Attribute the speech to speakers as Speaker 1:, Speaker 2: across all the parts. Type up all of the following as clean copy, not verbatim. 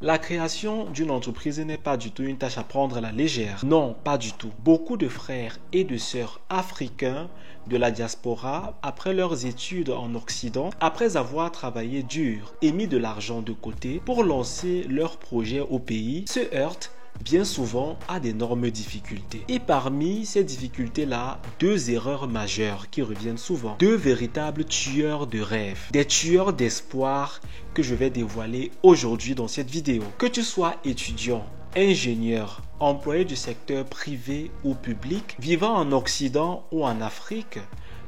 Speaker 1: La création d'une entreprise n'est pas du tout une tâche à prendre à la légère. Non, pas du tout. Beaucoup de frères et de sœurs africains de la diaspora, après leurs études en Occident, après avoir travaillé dur et mis de l'argent de côté pour lancer leurs projets au pays, se heurtent bien souvent à d'énormes difficultés. Et parmi ces difficultés-là, deux erreurs majeures qui reviennent souvent. Deux véritables tueurs de rêves, des tueurs d'espoir que je vais dévoiler aujourd'hui dans cette vidéo. Que tu sois étudiant, ingénieur, employé du secteur privé ou public, vivant en Occident ou en Afrique,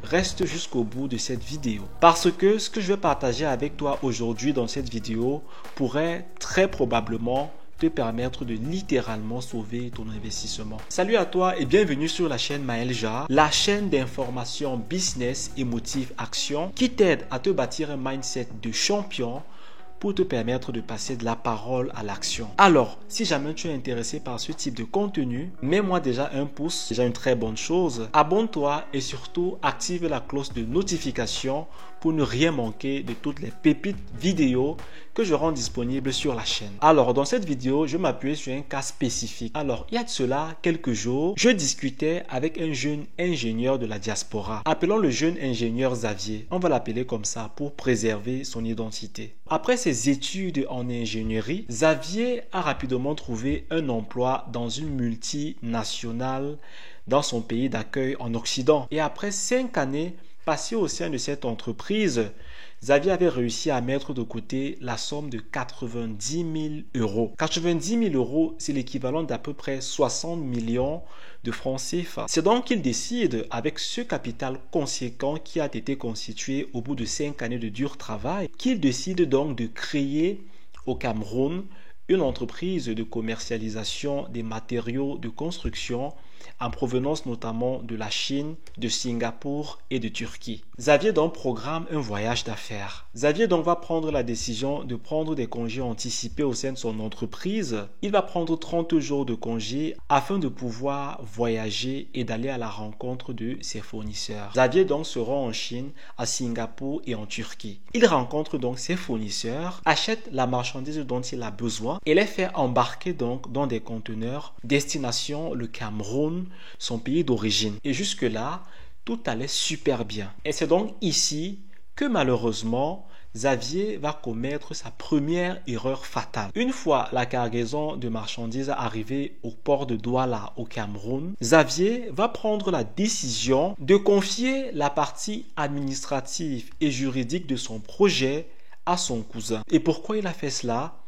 Speaker 1: reste jusqu'au bout de cette vidéo. Parce que ce que je vais partager avec toi aujourd'hui dans cette vidéo pourrait très probablement te permettre de littéralement sauver ton investissement. Salut à toi et bienvenue sur la chaîne Maël Jar, la chaîne d'information business et motive action qui t'aide à te bâtir un mindset de champion pour te permettre de passer de la parole à l'action. Alors, si jamais tu es intéressé par ce type de contenu, mets-moi déjà un pouce, c'est déjà une très bonne chose. Abonne-toi et surtout active la cloche de notification pour ne rien manquer de toutes les pépites vidéos que je rends disponibles sur la chaîne. Alors, dans cette vidéo, je m'appuie sur un cas spécifique. Alors, il y a de cela quelques jours, je discutais avec un jeune ingénieur de la diaspora. Appelons le jeune ingénieur Xavier. On va l'appeler comme ça pour préserver son identité. Après ses études en ingénierie, Xavier a rapidement trouvé un emploi dans une multinationale dans son pays d'accueil en Occident. Et après 5 années passées au sein de cette entreprise, Xavier avait réussi à mettre de côté la somme de 90 000 euros. 90 000 euros, c'est l'équivalent d'à peu près 60 millions de francs CFA. C'est donc qu'il décide, avec ce capital conséquent qui a été constitué au bout de 5 années de dur travail, qu'il décide donc de créer au Cameroun une entreprise de commercialisation des matériaux de construction en provenance notamment de la Chine, de Singapour et de Turquie. Xavier donc programme un voyage d'affaires. Xavier donc va prendre la décision de prendre des congés anticipés au sein de son entreprise. Il va prendre 30 jours de congés afin de pouvoir voyager et d'aller à la rencontre de ses fournisseurs. Xavier donc se rend en Chine, à Singapour et en Turquie. Il rencontre donc ses fournisseurs, achète la marchandise dont il a besoin et les fait embarquer donc dans des conteneurs destination le Cameroun, son pays d'origine. Et jusque-là, tout allait super bien. Et c'est donc ici que malheureusement, Xavier va commettre sa première erreur fatale. Une fois la cargaison de marchandises arrivée au port de Douala au Cameroun, Xavier va prendre la décision de confier la partie administrative et juridique de son projet à son cousin. Et pourquoi il a fait cela?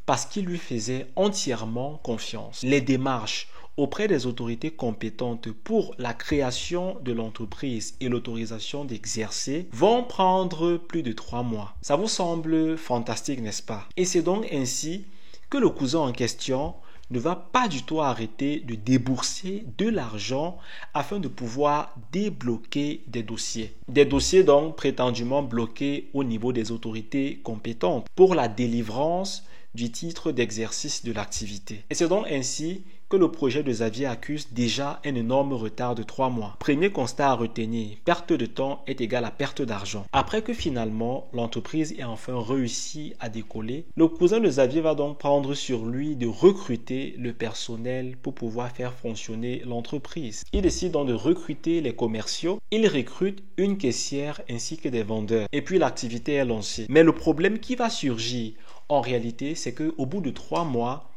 Speaker 1: Parce qu'il lui faisait entièrement confiance. Les démarches auprès des autorités compétentes pour la création de l'entreprise et l'autorisation d'exercer vont prendre plus de 3 mois. Ça vous semble fantastique, n'est-ce pas? Et c'est donc ainsi que le cousin en question ne va pas du tout arrêter de débourser de l'argent afin de pouvoir débloquer des dossiers. Des dossiers donc prétendument bloqués au niveau des autorités compétentes pour la délivrance du titre d'exercice de l'activité. Et c'est donc ainsi que le projet de Xavier accuse déjà un énorme retard de 3 mois. Premier constat à retenir, perte de temps est égale à perte d'argent. Après que finalement l'entreprise ait enfin réussi à décoller, le cousin de Xavier va donc prendre sur lui de recruter le personnel pour pouvoir faire fonctionner l'entreprise. Il décide donc de recruter les commerciaux, il recrute une caissière ainsi que des vendeurs. Et puis l'activité est lancée. Mais le problème qui va surgir en réalité, c'est qu'au bout de 3 mois,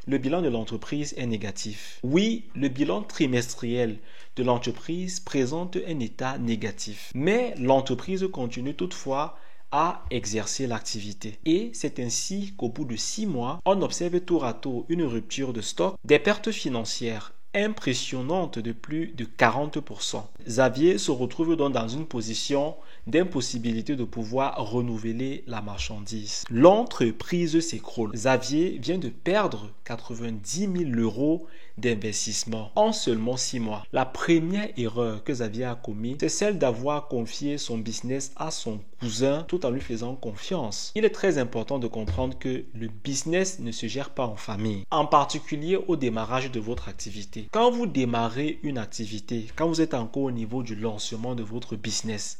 Speaker 1: le bilan de l'entreprise est négatif. Oui, le bilan trimestriel de l'entreprise présente un état négatif. Mais l'entreprise continue toutefois à exercer l'activité. Et c'est ainsi qu'au bout de 6 mois, on observe tour à tour une rupture de stock, des pertes financières impressionnante de plus de 40%. Xavier se retrouve donc dans une position d'impossibilité de pouvoir renouveler la marchandise. L'entreprise s'écroule. Xavier vient de perdre 90 000 euros d'investissement en seulement 6 mois. La première erreur que Xavier a commise, c'est celle d'avoir confié son business à son cousin tout en lui faisant confiance. Il est très important de comprendre que le business ne se gère pas en famille, en particulier au démarrage de votre activité. Quand vous démarrez une activité, quand vous êtes encore au niveau du lancement de votre business,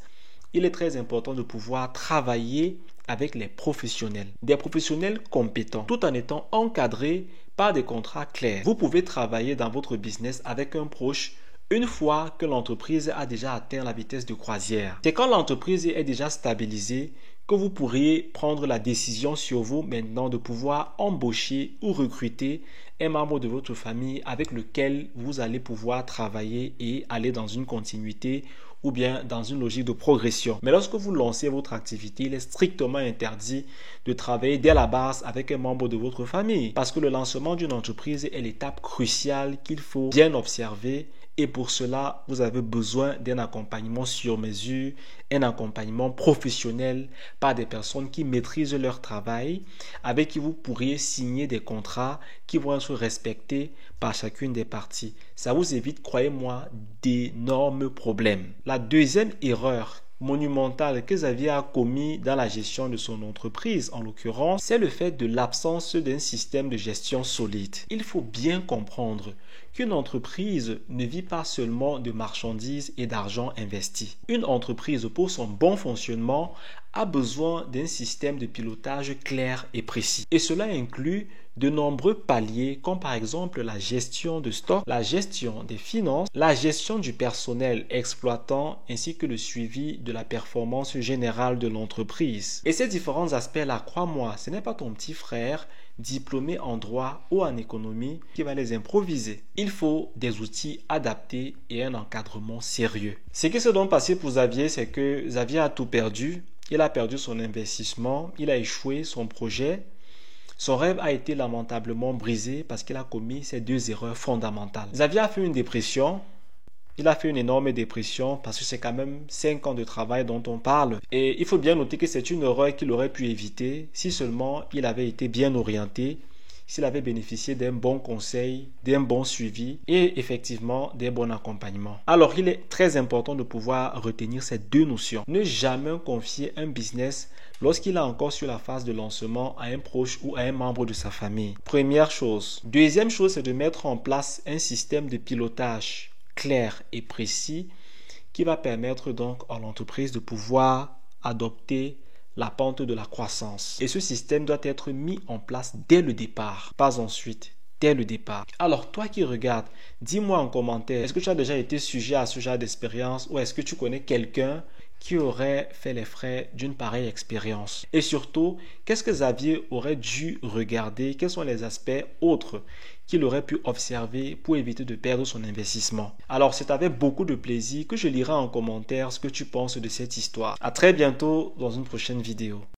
Speaker 1: il est très important de pouvoir travailler avec les professionnels. Des professionnels compétents, tout en étant encadrés par des contrats clairs. Vous pouvez travailler dans votre business avec un proche une fois que l'entreprise a déjà atteint la vitesse de croisière. C'est quand l'entreprise est déjà stabilisée que vous pourriez prendre la décision sur vous maintenant de pouvoir embaucher ou recruter un membre de votre famille avec lequel vous allez pouvoir travailler et aller dans une continuité ou bien dans une logique de progression. Mais lorsque vous lancez votre activité, il est strictement interdit de travailler dès la base avec un membre de votre famille parce que le lancement d'une entreprise est l'étape cruciale qu'il faut bien observer. Et pour cela, vous avez besoin d'un accompagnement sur mesure, un accompagnement professionnel par des personnes qui maîtrisent leur travail, avec qui vous pourriez signer des contrats qui vont être respectés par chacune des parties. Ça vous évite, croyez-moi, d'énormes problèmes. La deuxième erreur monumentale que Xavier a commis dans la gestion de son entreprise, en l'occurrence, c'est le fait de l'absence d'un système de gestion solide. Il faut bien comprendre qu'une entreprise ne vit pas seulement de marchandises et d'argent investi. Une entreprise, pour son bon fonctionnement, a besoin d'un système de pilotage clair et précis. Et cela inclut de nombreux paliers comme par exemple la gestion de stock, la gestion des finances, la gestion du personnel exploitant ainsi que le suivi de la performance générale de l'entreprise. Et ces différents aspects-là, crois-moi, ce n'est pas ton petit frère diplômé en droit ou en économie qui va les improviser. Il faut des outils adaptés et un encadrement sérieux. Ce qui s'est donc passé pour Xavier, c'est que Xavier a tout perdu. Il a perdu son investissement, il a échoué son projet. Son rêve a été lamentablement brisé parce qu'il a commis ces deux erreurs fondamentales. Xavier a fait une dépression. Il a fait une énorme dépression parce que c'est quand même 5 ans de travail dont on parle. Et il faut bien noter que c'est une erreur qu'il aurait pu éviter si seulement il avait été bien orienté, s'il avait bénéficié d'un bon conseil, d'un bon suivi et effectivement d'un bon accompagnement. Alors il est très important de pouvoir retenir ces deux notions. Ne jamais confier un business lorsqu'il est encore sur la phase de lancement à un proche ou à un membre de sa famille. Première chose. Deuxième chose, c'est de mettre en place un système de pilotage clair et précis qui va permettre donc à l'entreprise de pouvoir adopter la pente de la croissance. Et ce système doit être mis en place dès le départ, pas ensuite, dès le départ. Alors toi qui regardes, dis-moi en commentaire, est-ce que tu as déjà été sujet à ce genre d'expérience ou est-ce que tu connais quelqu'un qui aurait fait les frais d'une pareille expérience? Et surtout, qu'est-ce que Xavier aurait dû regarder? Quels sont les aspects autres qu'il aurait pu observer pour éviter de perdre son investissement? Alors, c'est avec beaucoup de plaisir que je lirai en commentaire ce que tu penses de cette histoire. À très bientôt dans une prochaine vidéo.